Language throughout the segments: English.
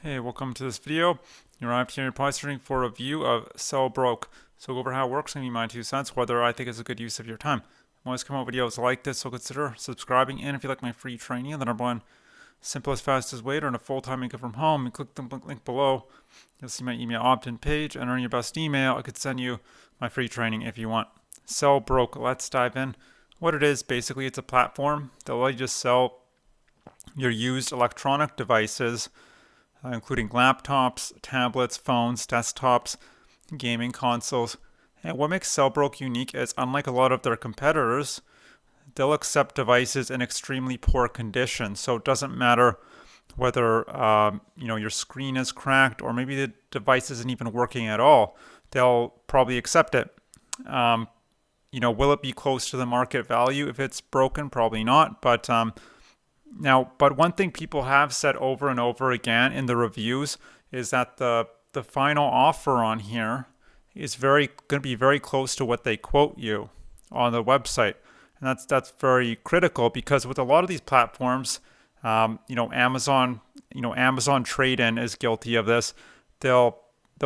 Hey, welcome to this video. You're arrived here, you're probably searching for a review of SellBroke. So go over how it works and give me my 2 cents, whether I think it's a good use of your time. I always come out with videos like this, so consider subscribing. And if you like my free training, the number one simplest, fastest way to earn a full-time income from home, you click the link below. You'll see my email opt-in page, and earn your best email. I could send you my free training if you want. SellBroke, let's dive in. What it is, basically, it's a platform that will let you just sell your used electronic devices, including laptops, tablets, phones, desktops, gaming consoles. And what makes SellBroke unique is, unlike a lot of their competitors, they'll accept devices in extremely poor condition. So it doesn't matter whether your screen is cracked or maybe the device isn't even working at all. They'll probably accept it. Will it be close to the market value if it's broken? Probably not. But one thing people have said over and over again in the reviews is that the final offer on here is going to be very close to what they quote you on the website, and that's very critical, because with a lot of these platforms, Amazon Trade-in is guilty of this. They'll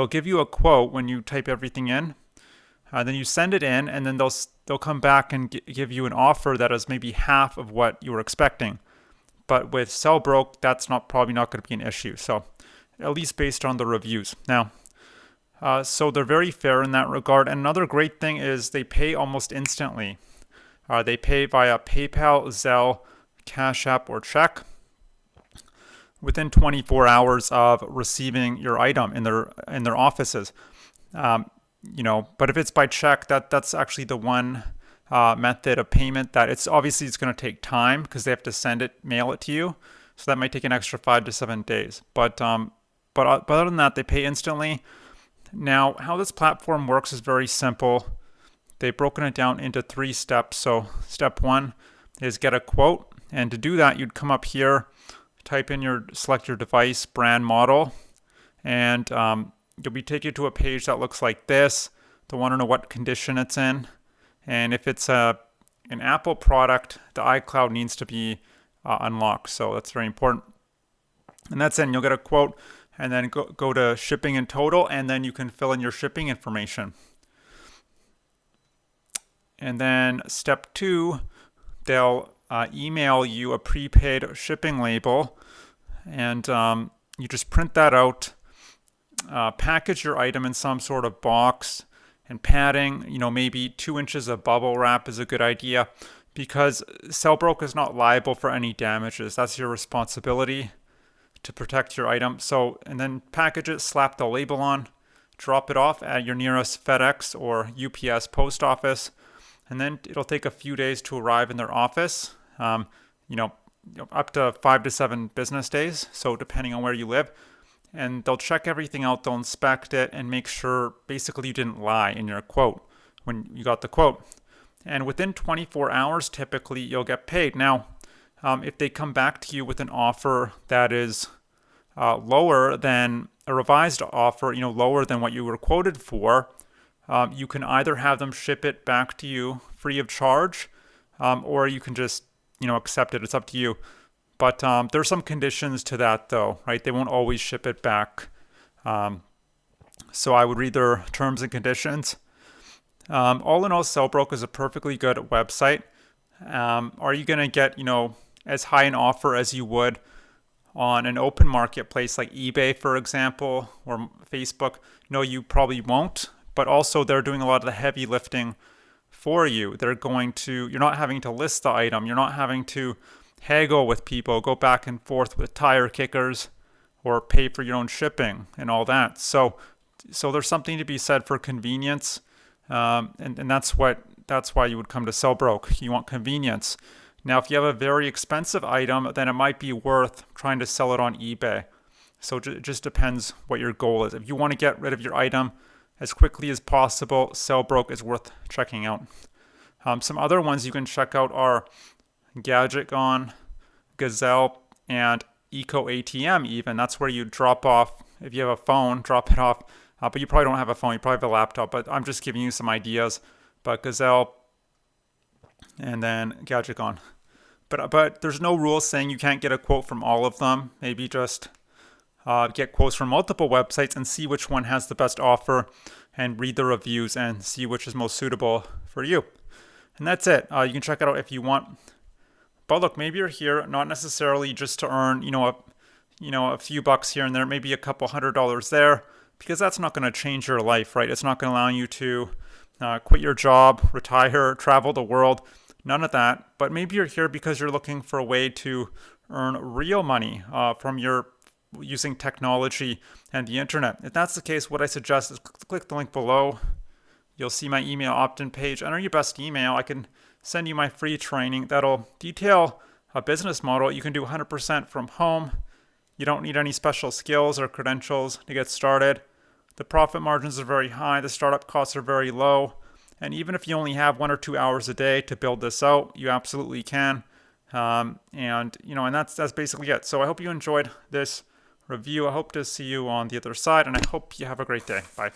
give you a quote when you type everything in, then you send it in, and then they'll come back and give you an offer that is maybe half of what you were expecting. But with SellBroke, that's probably not going to be an issue. So, at least based on the reviews. Now, so they're very fair in that regard. And another great thing is they pay almost instantly. They pay via PayPal, Zelle, Cash App, or check within 24 hours of receiving your item in their offices. But if it's by check, that's actually the one method of payment that it's going to take time, because they have to mail it to you. So that might take an extra 5 to 7 days. But other than that, they pay instantly. Now, how this platform works is very simple. They've broken it down into 3 steps. So step 1 is get a quote. And to do that, you'd come up here, select your device, brand, model, and you'll be taken to a page that looks like this. They'll want to know what condition it's in. And if it's an Apple product, the iCloud needs to be unlocked. So that's very important. And that's it. You'll get a quote, and then go to shipping and total, and then you can fill in your shipping information. And then step 2, they'll email you a prepaid shipping label, and you just print that out, package your item in some sort of box, and padding, maybe 2 inches of bubble wrap is a good idea, because SellBroke is not liable for any damages. That's your responsibility to protect your item. So, and then package it, slap the label on, drop it off at your nearest FedEx or UPS post office, and then it'll take a few days to arrive in their office. Up to 5 to 7 business days. So depending on where you live. And they'll check everything out, they'll inspect it, and make sure basically you didn't lie in your quote when you got the quote. And within 24 hours, typically, you'll get paid. Now, if they come back to you with an offer that is lower than a revised offer, lower than what you were quoted for, you can either have them ship it back to you free of charge, or you can just, accept it. It's up to you. But there's some conditions to that, though, right? They won't always ship it back. So I would read their terms and conditions. All in all, SellBroke is a perfectly good website. Are you going to get, as high an offer as you would on an open marketplace like eBay, for example, or Facebook? No, you probably won't. But also, they're doing a lot of the heavy lifting for you. You're not having to list the item. You're not having to haggle with people, go back and forth with tire kickers, or pay for your own shipping and all that. So there's something to be said for convenience, and that's why you would come to SellBroke. You want convenience. Now, if you have a very expensive item, then it might be worth trying to sell it on eBay. So it just depends what your goal is. If you want to get rid of your item as quickly as possible, SellBroke is worth checking out. Some other ones you can check out are GadgetGone, Gazelle, and Eco ATM even. That's where you drop off, if you have a phone, drop it off. But you probably don't have a phone, you probably have a laptop. But I'm just giving you some ideas. But Gazelle and then GadgetGone. But there's no rule saying you can't get a quote from all of them. Maybe just get quotes from multiple websites and see which one has the best offer and read the reviews and see which is most suitable for you. And that's it. You can check it out if you want. But look, maybe you're here not necessarily just to earn, a few bucks here and there, maybe a couple $100 there, because that's not going to change your life, right? It's not going to allow you to quit your job, retire, travel the world, none of that. But maybe you're here because you're looking for a way to earn real money from your using technology and the internet. If that's the case, what I suggest is click the link below. You'll see my email opt-in page. Enter your best email. I can send you my free training that'll detail a business model you can do 100% from home. You don't need any special skills or credentials to get started. The profit margins are very high. The startup costs are very low. And even if you only have 1 or 2 hours a day to build this out, you absolutely can. And that's basically it. So I hope you enjoyed this review. I hope to see you on the other side, and I hope you have a great day. Bye.